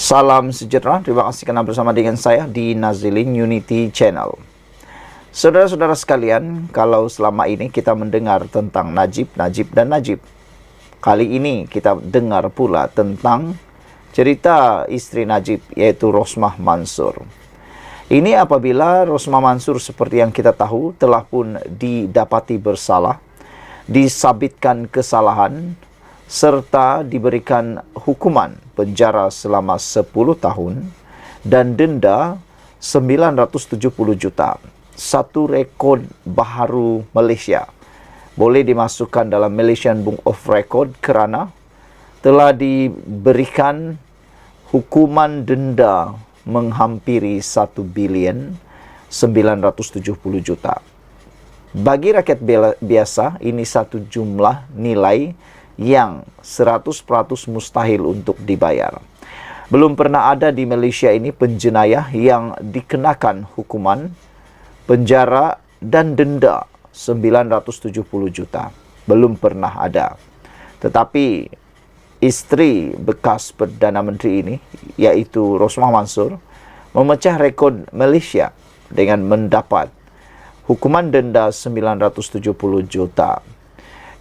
Salam sejahtera, terima kasih kerana bersama dengan saya di Nazilin Unity Channel. Saudara-saudara sekalian, kalau selama ini kita mendengar tentang Najib, kali ini kita dengar pula tentang cerita istri Najib, yaitu Rosmah Mansur. Ini apabila Rosmah Mansur seperti yang kita tahu telah pun didapati bersalah, disabitkan kesalahan, serta diberikan hukuman penjara selama 10 tahun dan denda 970 juta. Satu rekod baharu Malaysia. Boleh dimasukkan dalam Malaysian Book of Record kerana telah diberikan hukuman denda menghampiri 1 bilion 970 juta. Bagi rakyat biasa, ini satu jumlah nilai yang 100% mustahil untuk dibayar. Belum pernah ada di Malaysia ini penjenayah yang dikenakan hukuman penjara dan denda 970 juta. Belum pernah ada. Tetapi isteri bekas Perdana Menteri ini, yaitu Rosmah Mansur, memecah rekod Malaysia dengan mendapat hukuman denda 970 juta.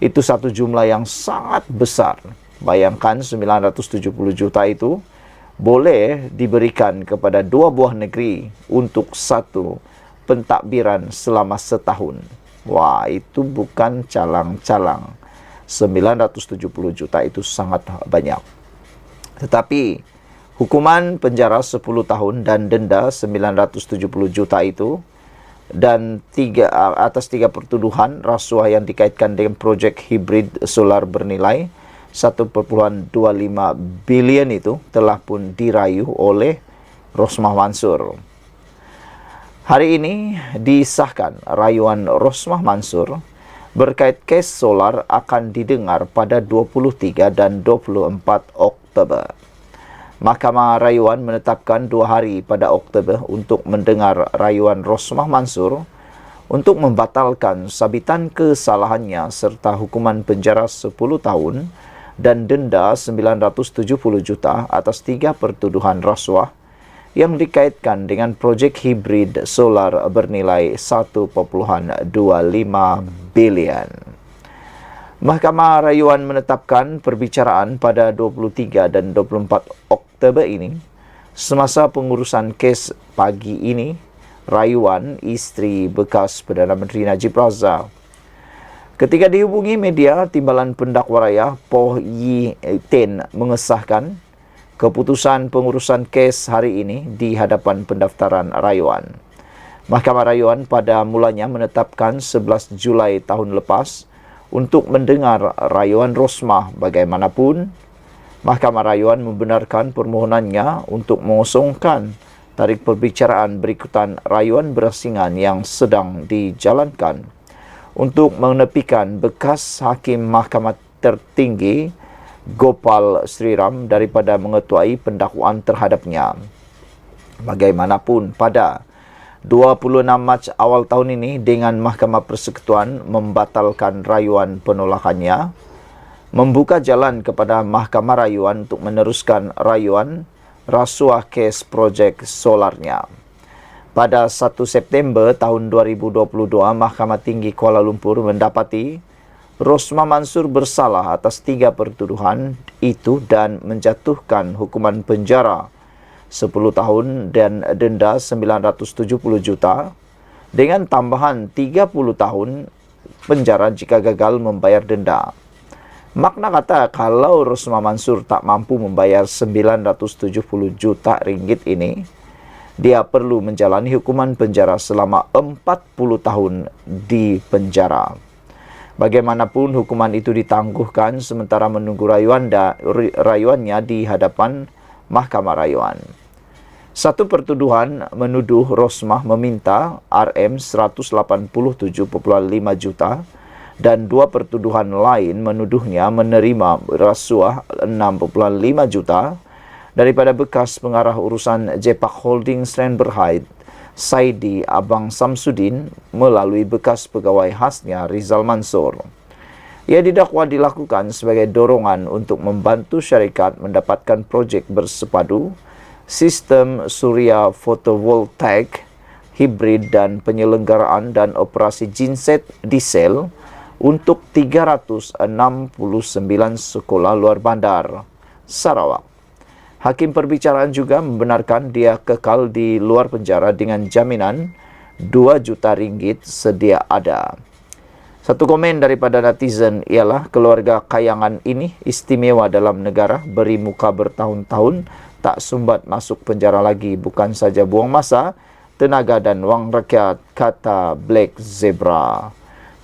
Itu satu jumlah yang sangat besar. Bayangkan 970 juta itu boleh diberikan kepada 2 buah negeri untuk satu pentadbiran selama setahun. Wah, itu bukan calang-calang. 970 juta itu sangat banyak. Tetapi hukuman penjara 10 tahun dan denda 970 juta itu dan atas 3 pertuduhan rasuah yang dikaitkan dengan projek hibrid solar bernilai 1.25 bilion itu telah pun dirayu oleh Rosmah Mansur. Hari ini disahkan rayuan Rosmah Mansur berkait kes solar akan didengar pada 23 dan 24 Oktober. Mahkamah Rayuan menetapkan 2 hari pada Oktober untuk mendengar rayuan Rosmah Mansur untuk membatalkan sabitan kesalahannya serta hukuman penjara 10 tahun dan denda 970 juta atas 3 pertuduhan rasuah yang dikaitkan dengan projek hibrid solar bernilai 1.25 bilion. Mahkamah Rayuan menetapkan perbicaraan pada 23 dan 24 Oktober ini. Semasa pengurusan kes pagi ini, rayuan isteri bekas Perdana Menteri Najib Razak. Ketika dihubungi media, Timbalan Pendakwa Raya Poh Yi Ten mengesahkan keputusan pengurusan kes hari ini di hadapan pendaftaran rayuan. Mahkamah Rayuan pada mulanya menetapkan 11 Julai tahun lepas untuk mendengar rayuan Rosmah. Bagaimanapun, Mahkamah Rayuan membenarkan permohonannya untuk mengosongkan tarikh perbicaraan berikutan rayuan berasingan yang sedang dijalankan untuk menepikan bekas Hakim Mahkamah Tertinggi Gopal Sriram daripada mengetuai pendakwaan terhadapnya. Bagaimanapun, pada 26 Mac awal tahun ini dengan Mahkamah Persekutuan membatalkan rayuan penolakannya, membuka jalan kepada Mahkamah Rayuan untuk meneruskan rayuan rasuah kes projek solarnya. Pada 1 September tahun 2022, Mahkamah Tinggi Kuala Lumpur mendapati Rosmah Mansur bersalah atas 3 pertuduhan itu dan menjatuhkan hukuman penjara 10 tahun dan denda 970 juta dengan tambahan 30 tahun penjara jika gagal membayar denda. Makna kata, kalau Rosmah Mansur tak mampu membayar 970 juta ringgit ini, dia perlu menjalani hukuman penjara selama 40 tahun di penjara. Bagaimanapun, hukuman itu ditangguhkan sementara menunggu rayuannya di hadapan Mahkamah Rayuan. Satu pertuduhan menuduh Rosmah meminta RM187.5 juta dan 2 pertuduhan lain menuduhnya menerima rasuah 6.5 juta daripada bekas pengarah urusan Jepak Holding Sdn Bhd Saidi Abang Samsudin melalui bekas pegawai khasnya Rizal Mansur. Ia didakwa dilakukan sebagai dorongan untuk membantu syarikat mendapatkan projek bersepadu sistem surya fotovoltaik, hibrid dan penyelenggaraan dan operasi genset diesel untuk 369 sekolah luar bandar Sarawak. Hakim perbicaraan juga membenarkan dia kekal di luar penjara dengan jaminan 2 juta ringgit sedia ada. Satu komen daripada netizen ialah keluarga kayangan ini istimewa dalam negara, beri muka bertahun-tahun, tak sumbat masuk penjara lagi, bukan saja buang masa, tenaga dan wang rakyat, kata Black Zebra.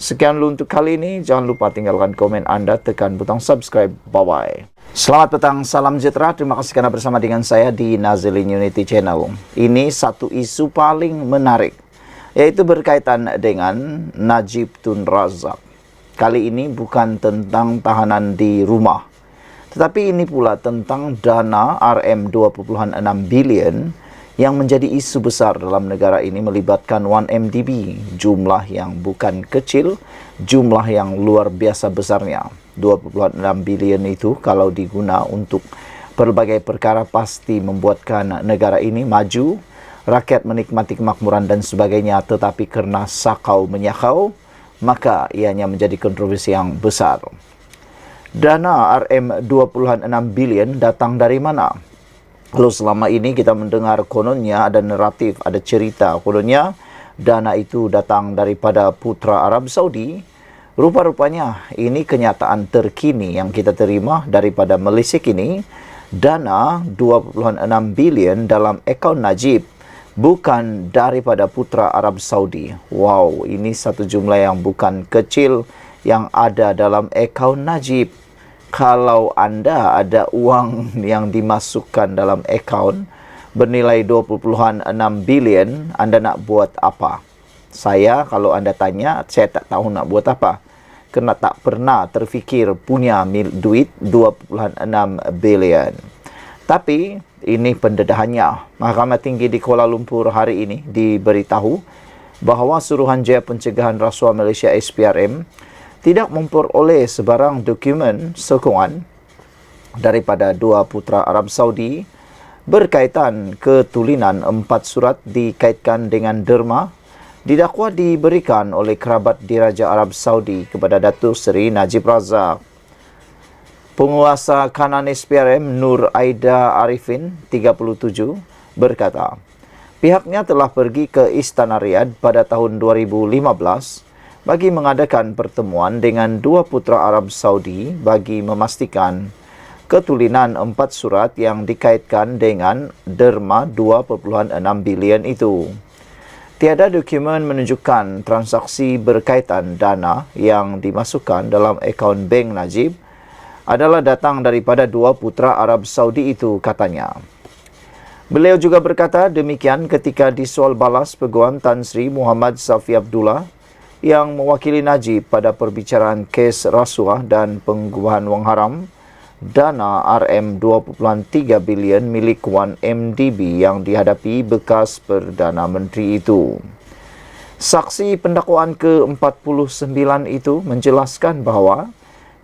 Sekian dulu untuk kali ini. Jangan lupa tinggalkan komen anda, tekan butang subscribe. Bye-bye. Selamat petang, salam sejahtera. Terima kasih karena bersama dengan saya di Nazilin Unity Channel. Ini satu isu paling menarik, yaitu berkaitan dengan Najib Tun Razak. Kali ini bukan tentang tahanan di rumah, tetapi ini pula tentang dana RM2.6 bilion yang menjadi isu besar dalam negara ini, melibatkan 1MDB, jumlah yang bukan kecil, jumlah yang luar biasa besarnya. 2.6 bilion itu kalau diguna untuk berbagai perkara pasti membuatkan negara ini maju, rakyat menikmati kemakmuran dan sebagainya, tetapi karena sakau menyakau, maka ianya menjadi kontroversi yang besar. Dana RM2.6 bilion datang dari mana? Kalau selama ini kita mendengar kononnya ada naratif, ada cerita, kononnya dana itu datang daripada putra Arab Saudi. Rupa-rupanya ini kenyataan terkini yang kita terima daripada Malaysia kini. Dana 2.6 bilion dalam akaun Najib bukan daripada putra Arab Saudi. Wow, ini satu jumlah yang bukan kecil yang ada dalam akaun Najib. Kalau anda ada uang yang dimasukkan dalam akaun bernilai 2.6 bilion, anda nak buat apa? Saya, kalau anda tanya, saya tak tahu nak buat apa. Kerana tak pernah terfikir punya duit 2.6 bilion. Tapi ini pendedahannya. Mahkamah Tinggi di Kuala Lumpur hari ini diberitahu bahawa Suruhanjaya Pencegahan Rasuah Malaysia SPRM tidak memperoleh sebarang dokumen sokongan daripada dua putra Arab Saudi berkaitan ketulinan 4 surat dikaitkan dengan derma didakwa diberikan oleh kerabat Diraja Arab Saudi kepada Datuk Seri Najib Razak. Penguasa kanan SPRM Nur Aida Arifin, 37, berkata, pihaknya telah pergi ke Istana Riyadh pada tahun 2015 bagi mengadakan pertemuan dengan dua putra Arab Saudi bagi memastikan ketulinan 4 surat yang dikaitkan dengan derma 2.6 bilion itu. Tiada dokumen menunjukkan transaksi berkaitan dana yang dimasukkan dalam akaun bank Najib adalah datang daripada dua putra Arab Saudi itu, katanya. Beliau juga berkata demikian ketika disoal balas Peguam Tan Sri Muhammad Safi Abdullah yang mewakili Najib pada perbicaraan kes rasuah dan pengubahan wang haram dana RM2.3 bilion milik 1MDB yang dihadapi bekas Perdana Menteri itu. Saksi pendakwaan ke-49 itu menjelaskan bahawa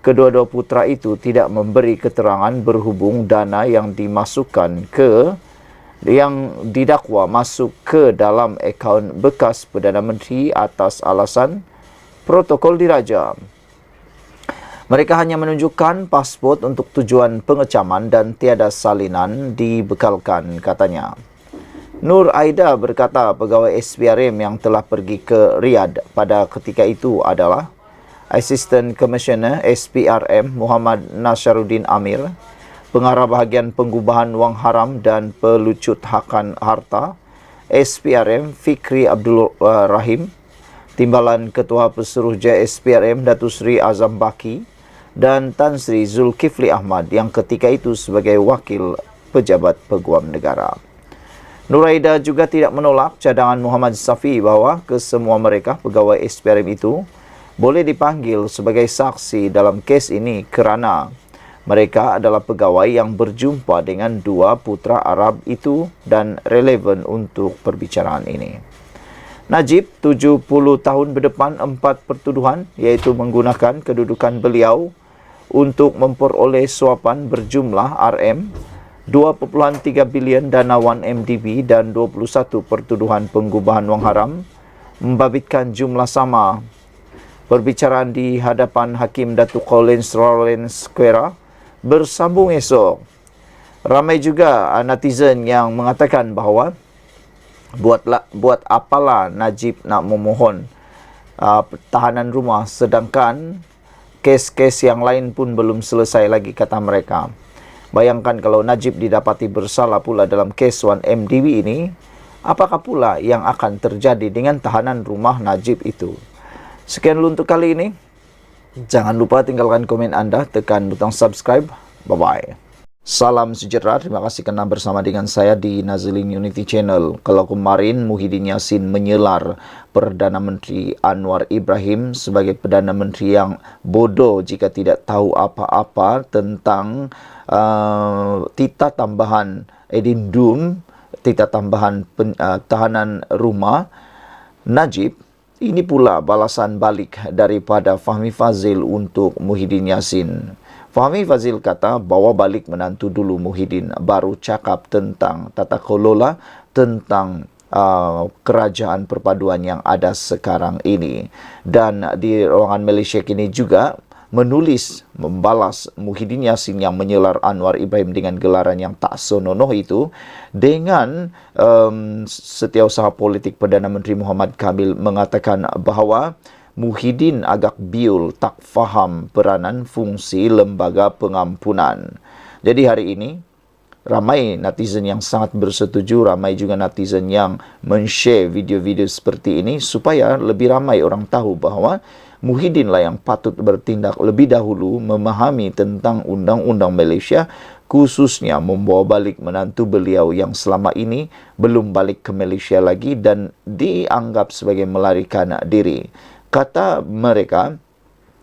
kedua-dua putra itu tidak memberi keterangan berhubung dana yang dimasukkan yang didakwa masuk ke dalam akaun bekas Perdana Menteri atas alasan protokol diraja. Mereka hanya menunjukkan pasport untuk tujuan pengecaman dan tiada salinan dibekalkan, katanya. Nur Aida berkata pegawai SPRM yang telah pergi ke Riyadh pada ketika itu adalah Assistant Commissioner SPRM Muhammad Nasharuddin Amir, Pengarah Bahagian Pengubahan Wang Haram dan Pelucut Hakan Harta SPRM Fikri Abdul Rahim, Timbalan Ketua Pesuruhjaya SPRM Datuk Seri Azam Baki dan Tan Sri Zulkifli Ahmad yang ketika itu sebagai Wakil Pejabat Peguam Negara. Nuraida juga tidak menolak cadangan Muhammad Safi bahawa kesemua mereka pegawai SPRM itu boleh dipanggil sebagai saksi dalam kes ini kerana mereka adalah pegawai yang berjumpa dengan dua putra Arab itu dan relevan untuk perbicaraan ini. Najib, 70 tahun berdepan 4 pertuduhan iaitu menggunakan kedudukan beliau untuk memperoleh suapan berjumlah RM 2,3 bilion dana 1MDB dan 21 pertuduhan penggubahan wang haram membabitkan jumlah sama. Perbicaraan di hadapan Hakim Datuk Collins Lawrence Quera bersambung esok. Ramai juga netizen yang mengatakan bahawa buat apalah Najib nak memohon tahanan rumah sedangkan kes-kes yang lain pun belum selesai lagi, kata mereka. Bayangkan kalau Najib didapati bersalah pula dalam kes 1MDB ini, apakah pula yang akan terjadi dengan tahanan rumah Najib itu? Sekian dulu untuk kali ini. Jangan lupa tinggalkan komen anda, tekan butang subscribe. Bye-bye. Salam sejahtera, terima kasih kerana bersama dengan saya di Nazilin Unity Channel. Kalau kemarin Muhyiddin Yassin menyelar Perdana Menteri Anwar Ibrahim sebagai Perdana Menteri yang bodoh jika tidak tahu apa-apa tentang titah tambahan edendum, titah tambahan tahanan rumah Najib, ini pula balasan balik daripada Fahmi Fadzil untuk Muhyiddin Yassin. Fahmi Fadzil kata bawa balik menantu dulu Muhyiddin, baru cakap tentang tata kelola, tentang kerajaan perpaduan yang ada sekarang ini. Dan di ruangan Malaysia kini juga membalas Muhyiddin Yassin yang menyelar Anwar Ibrahim dengan gelaran yang tak senonoh itu dengan Setiausaha Politik Perdana Menteri Muhammad Kamil mengatakan bahawa Muhyiddin agak biul, tak faham peranan fungsi lembaga pengampunan. Jadi hari ini ramai netizen yang sangat bersetuju, ramai juga netizen yang men-share video-video seperti ini supaya lebih ramai orang tahu bahawa Muhyiddin lah yang patut bertindak lebih dahulu, memahami tentang undang-undang Malaysia, khususnya membawa balik menantu beliau yang selama ini belum balik ke Malaysia lagi dan dianggap sebagai melarikan diri. Kata mereka,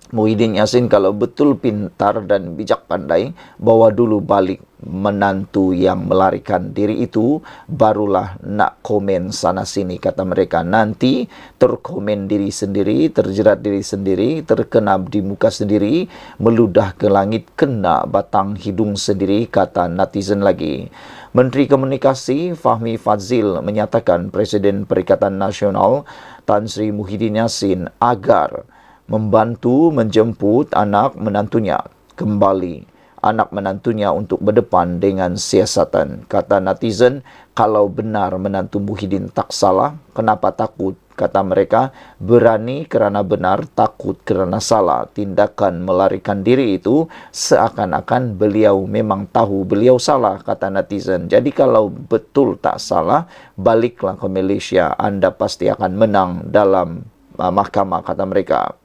Muhyiddin Yassin kalau betul pintar dan bijak pandai, bawa dulu balik menantu yang melarikan diri itu, barulah nak komen sana sini, kata mereka. Nanti terkomen diri sendiri, terjerat diri sendiri, terkena di muka sendiri, meludah ke langit, kena batang hidung sendiri, kata netizen lagi. Menteri Komunikasi Fahmi Fadzil menyatakan Presiden Perikatan Nasional Tan Sri Muhyiddin Yassin agar membantu menjemput anak menantunya kembali, anak menantunya untuk berdepan dengan siasatan. Kata netizen, kalau benar menantu Muhyiddin tak salah, kenapa takut? Kata mereka, berani kerana benar, takut kerana salah. Tindakan melarikan diri itu seakan-akan beliau memang tahu beliau salah, kata netizen. Jadi kalau betul tak salah, baliklah ke Malaysia, anda pasti akan menang dalam mahkamah, kata mereka.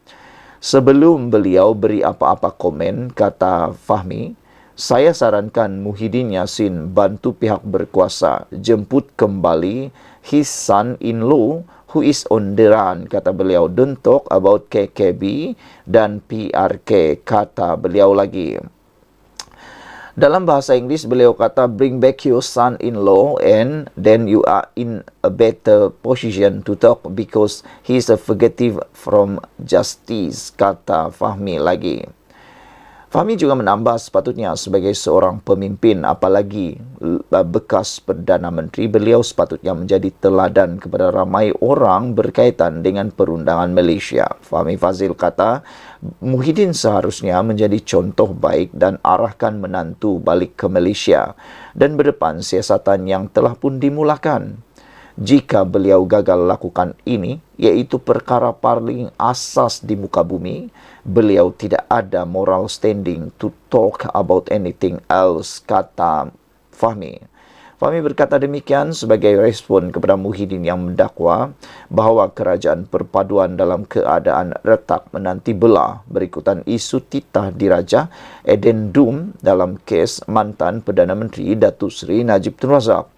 Sebelum beliau beri apa-apa komen, kata Fahmi, saya sarankan Muhyiddin Yassin bantu pihak berkuasa jemput kembali his son-in-law who is on the run, kata beliau. Don't talk about KKB dan PRK, kata beliau lagi. Dalam bahasa Inggeris, beliau kata, bring back your son-in-law and then you are in a better position to talk because he is a fugitive from justice, kata Fahmi lagi. Fahmi juga menambah sepatutnya sebagai seorang pemimpin, apalagi bekas Perdana Menteri, beliau sepatutnya menjadi teladan kepada ramai orang berkaitan dengan perundangan Malaysia. Fahmi Fadzil kata, Muhyiddin seharusnya menjadi contoh baik dan arahkan menantu balik ke Malaysia dan berdepan siasatan yang telah pun dimulakan. Jika beliau gagal lakukan ini, iaitu perkara paling asas di muka bumi, beliau tidak ada moral standing to talk about anything else, kata Fahmi. Fahmi berkata demikian sebagai respon kepada Muhyiddin yang mendakwa bahawa kerajaan perpaduan dalam keadaan retak menanti belah berikutan isu titah diraja edendum dalam kes mantan Perdana Menteri Datuk Seri Najib Tun Razak.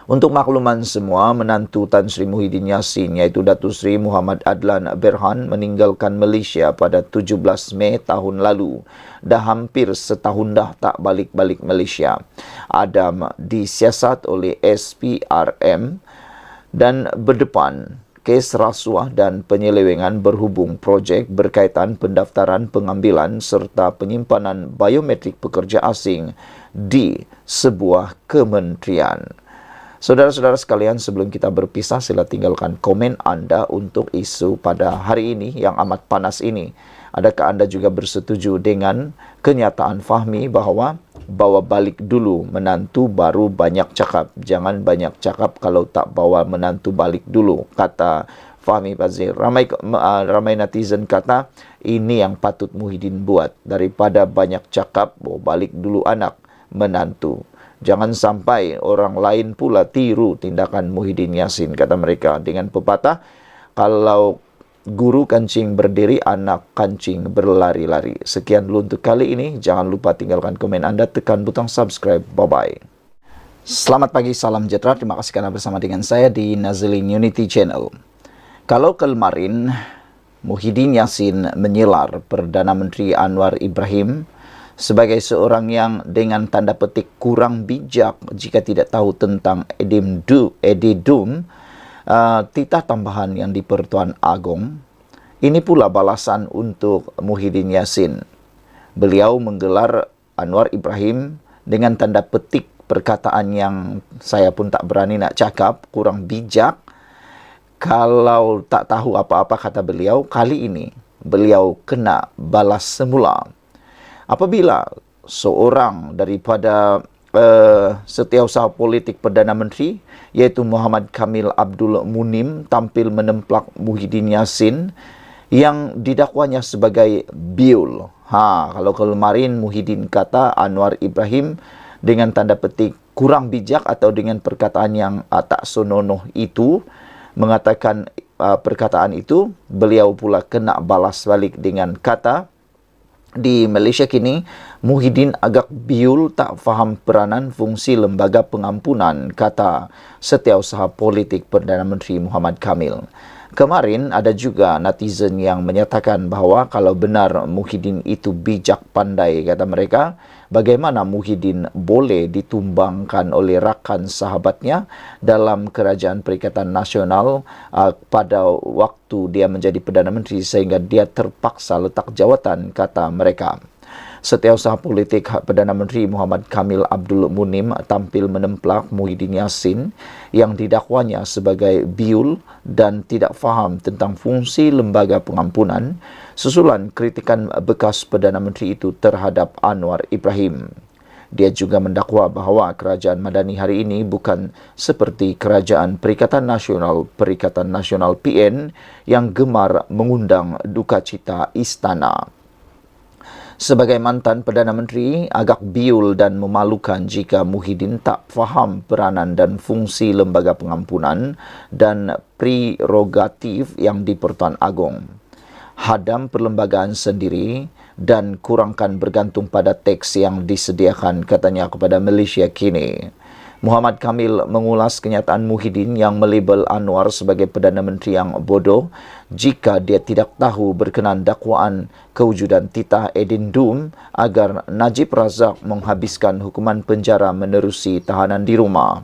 Untuk makluman semua, menantu Tan Sri Muhyiddin Yassin iaitu Datuk Seri Muhammad Adlan Berhan meninggalkan Malaysia pada 17 Mei tahun lalu. Dah hampir setahun dah tak balik-balik Malaysia. Adam disiasat oleh SPRM dan berdepan kes rasuah dan penyelewengan berhubung projek berkaitan pendaftaran pengambilan serta penyimpanan biometrik pekerja asing di sebuah kementerian. Saudara-saudara sekalian, sebelum kita berpisah, sila tinggalkan komen Anda untuk isu pada hari ini yang amat panas ini. Adakah Anda juga bersetuju dengan kenyataan Fahmi bahwa bawa balik dulu menantu baru banyak cakap? Jangan banyak cakap kalau tak bawa menantu balik dulu, kata Fahmi Fadzil. Ramai netizen kata ini yang patut Muhyiddin buat, daripada banyak cakap, bawa balik dulu anak menantu. Jangan sampai orang lain pula tiru tindakan Muhyiddin Yassin, kata mereka. Dengan pepatah, kalau guru kancing berdiri, anak kancing berlari-lari. Sekian dulu untuk kali ini. Jangan lupa tinggalkan komen Anda, tekan butang subscribe. Bye-bye. Selamat pagi, salam sejahtera. Terima kasih karena bersama dengan saya di Nazilin Unity Channel. Kalau kemarin Muhyiddin Yassin menyelar Perdana Menteri Anwar Ibrahim sebagai seorang yang dengan tanda petik kurang bijak jika tidak tahu tentang edidum, titah tambahan yang di Pertuan Agong, ini pula balasan untuk Muhyiddin Yassin. Beliau menggelar Anwar Ibrahim dengan tanda petik perkataan yang saya pun tak berani nak cakap, kurang bijak. Kalau tak tahu apa-apa, kata beliau, kali ini beliau kena balas semula. Apabila seorang daripada setiausaha politik Perdana Menteri, yaitu Muhammad Kamil Abdul Munim, tampil menemplak Muhyiddin Yassin yang didakwanya sebagai biul. Kalau kemarin Muhyiddin kata Anwar Ibrahim dengan tanda petik kurang bijak atau dengan perkataan yang tak senonoh itu, mengatakan perkataan itu, beliau pula kena balas balik dengan kata, di Malaysia kini, Muhyiddin agak biul, tak faham peranan fungsi lembaga pengampunan, kata setiausaha politik Perdana Menteri Muhammad Kamil. Kemarin ada juga netizen yang menyatakan bahawa kalau benar Muhyiddin itu bijak pandai, kata mereka, bagaimana Muhyiddin boleh ditumbangkan oleh rakan sahabatnya dalam Kerajaan Perikatan Nasional pada waktu dia menjadi Perdana Menteri sehingga dia terpaksa letak jawatan, kata mereka. Setiausaha politik Perdana Menteri Muhammad Kamil Abdul Munim tampil menemplak Muhyiddin Yassin yang didakwanya sebagai biul dan tidak faham tentang fungsi lembaga pengampunan susulan kritikan bekas Perdana Menteri itu terhadap Anwar Ibrahim. Dia juga mendakwa bahawa kerajaan Madani hari ini bukan seperti Kerajaan Perikatan Nasional PN yang gemar mengundang duka cita istana. Sebagai mantan Perdana Menteri, agak biul dan memalukan jika Muhyiddin tak faham peranan dan fungsi lembaga pengampunan dan prerogatif yang di Pertuan Agong. Hadam perlembagaan sendiri dan kurangkan bergantung pada teks yang disediakan, katanya kepada Malaysia kini. Muhammad Kamil mengulas kenyataan Muhyiddin yang melabel Anwar sebagai Perdana Menteri yang bodoh jika dia tidak tahu berkenaan dakwaan kewujudan titah edendum agar Najib Razak menghabiskan hukuman penjara menerusi tahanan di rumah.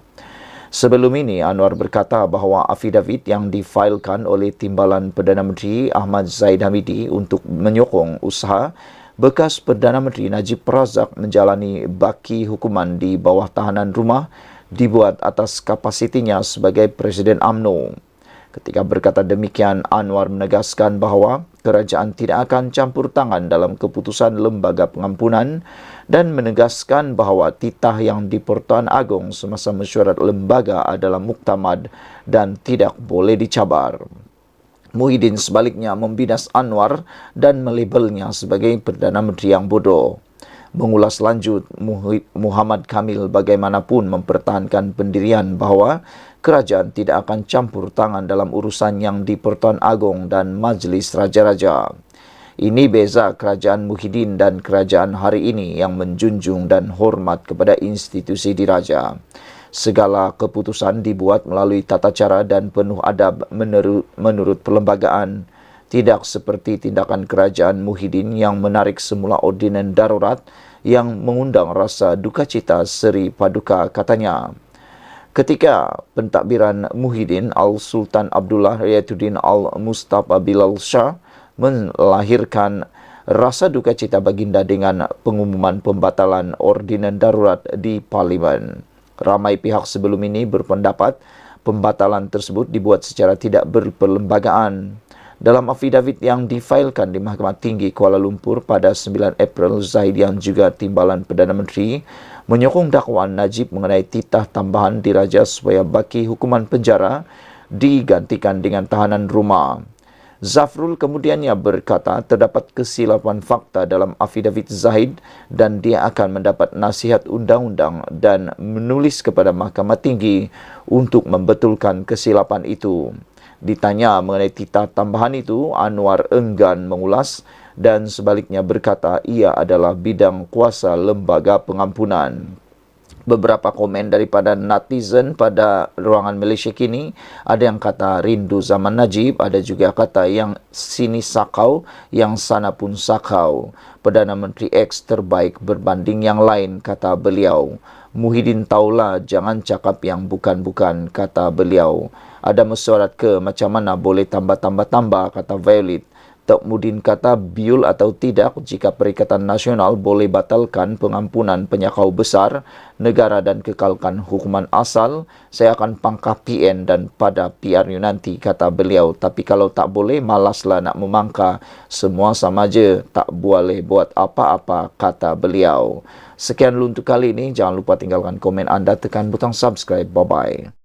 Sebelum ini, Anwar berkata bahawa afidavit yang difailkan oleh Timbalan Perdana Menteri Ahmad Zahid Hamidi untuk menyokong usaha bekas Perdana Menteri Najib Razak menjalani baki hukuman di bawah tahanan rumah dibuat atas kapasitinya sebagai Presiden UMNO. Ketika berkata demikian, Anwar menegaskan bahawa kerajaan tidak akan campur tangan dalam keputusan lembaga pengampunan dan menegaskan bahawa titah yang di Pertuan Agong semasa mesyuarat lembaga adalah muktamad dan tidak boleh dicabar. Muhyiddin sebaliknya membidas Anwar dan melabelnya sebagai Perdana Menteri yang bodoh. Mengulas lanjut, Muhammad Kamil bagaimanapun mempertahankan pendirian bahawa kerajaan tidak akan campur tangan dalam urusan yang di Pertuan Agong dan Majlis Raja-Raja. Ini beza kerajaan Muhyiddin dan kerajaan hari ini yang menjunjung dan hormat kepada institusi diraja. Segala keputusan dibuat melalui tata cara dan penuh adab menurut perlembagaan. Tidak seperti tindakan kerajaan Muhyiddin yang menarik semula ordinan darurat yang mengundang rasa duka cita seri paduka, katanya. Ketika pentadbiran Muhyiddin Al-Sultan Abdullah Riyatuddin Al-Mustafa Bilal Shah melahirkan rasa duka cita baginda dengan pengumuman pembatalan ordinan darurat di Parlimen. Ramai pihak sebelum ini berpendapat pembatalan tersebut dibuat secara tidak berperlembagaan. Dalam afidavit yang difailkan di Mahkamah Tinggi Kuala Lumpur pada 9 April, Zahid yang juga timbalan Perdana Menteri menyokong dakwaan Najib mengenai titah tambahan diraja supaya baki hukuman penjara digantikan dengan tahanan rumah. Zafrul kemudiannya berkata terdapat kesilapan fakta dalam afidavit Zahid dan dia akan mendapat nasihat undang-undang dan menulis kepada Mahkamah Tinggi untuk membetulkan kesilapan itu. Ditanya mengenai titah tambahan itu, Anwar enggan mengulas dan sebaliknya berkata ia adalah bidang kuasa lembaga pengampunan. Beberapa komen daripada netizen pada ruangan Malaysia kini, ada yang kata rindu zaman Najib, ada juga kata yang sini sakau, yang sana pun sakau. Perdana Menteri X terbaik berbanding yang lain, kata beliau. Muhyiddin taulah, jangan cakap yang bukan-bukan, kata beliau. Ada mesyuarat ke macam mana boleh tambah-tambah-tambah, kata Violet. Tok Mudin kata biul atau tidak jika Perikatan Nasional boleh batalkan pengampunan penyakau besar negara dan kekalkan hukuman asal, saya akan pangkah PN dan pada PRU nanti, kata beliau. Tapi kalau tak boleh, malaslah nak memangka, semua sama je, tak boleh buat apa-apa, kata beliau. Sekian dulu untuk kali ini, jangan lupa tinggalkan komen anda, tekan butang subscribe, bye-bye.